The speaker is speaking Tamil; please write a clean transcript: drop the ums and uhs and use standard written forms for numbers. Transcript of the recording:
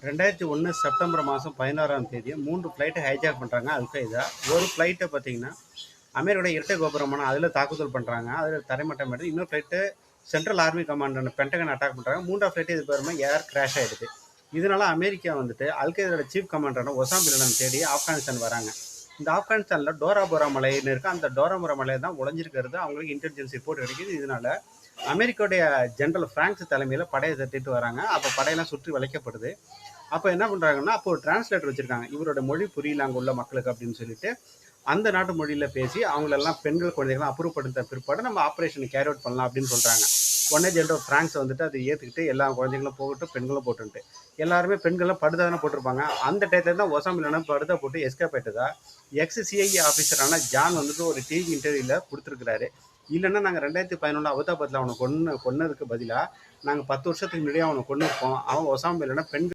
2001 செப்டம்பர் மாதம் 16ஆம் தேதி 3 ஃப்ளைட்டை ஹைஜாக் பண்ணுறாங்க அல்கைதா. ஒரு ஃப்ளைட்டை பார்த்தீங்கன்னா அமெரிக்காவோட இரட்டை கோபுரமான அதில் தாக்குதல் பண்ணுறாங்க, அதில் தரைமட்டம் எடுத்து. இன்னொரு flight central army commander Pentagon attack பண்ணுறாங்க. 3ஆம் ஃப்ளைட்டு இது பேருமே ஏர் கிராஷ் ஆகிடுது. இதனால அமெரிக்கா வந்துட்டு அல்கைதாவோட சீஃப் கமாண்டரான ஒசாமா பின் லாடன் தேடி ஆப்கானிஸ்தான் வராங்க. இந்த ஆப்கானிஸ்தானில் டோராபோரா மலைன்னு இருக்குது. அந்த டோராபோரா மலையை தான் உழைஞ்சிருக்கிறது அவங்களுக்கு இன்டெலிஜென்ஸ் ரிப்போர்ட் கிடைக்குது. இதனால அமெரிக்காவுடைய ஜெனரல் ஃப்ராங்க்ஸ் தலைமையில் படையை தட்டிட்டு வராங்க. அப்போ படையெல்லாம் சுற்றி வளைக்கப்படுது. அப்போ என்ன பண்ணுறாங்கன்னா, அப்போ ஒரு டிரான்ஸ்லேட்டர் வச்சுருக்காங்க, இவரோட மொழி புரியல அங்கே உள்ள மக்களுக்கு அப்படின்னு சொல்லிட்டு அந்த நாட்டு மொழியில் பேசி அவங்களெல்லாம் பெண்கள் குழந்தைகள்லாம் அப்ரூவ் பிற்பாடு நம்ம ஆப்ரேஷனை கேரி அவுட் பண்ணலாம் அப்படின்னு சொல்கிறாங்க. உடனே ஜெனரல் ஃப்ராங்க்ஸ் வந்துட்டு அதை ஏற்றுக்கிட்டு எல்லா குழந்தைங்களும் போகட்டும், பெண்களும் போட்டுன்ட்டு எல்லாருமே பெண்கள்லாம் படுதா தானே போட்டிருப்பாங்க. அந்த டயத்தில் தான் ஒசாமா பின் லாடன் படுதா போட்டு எஸ்கேப் ஆகிட்டதா சிஐஏ ஆஃபீஸரான ஜான் வந்துட்டு ஒரு டிவி இன்டர்வியூவில் கொடுத்துருக்குறாரு. இல்லைன்னா நாங்கள் 2011 அபுதாபாத்தில் அவனை கொன்னதுக்கு பதிலாக நாங்கள் 10 வருஷத்துக்கு முன்னாடியே அவனை கொண்டிருப்போம். அவன் ஒசாமா பின் லாடன் பெண்கள்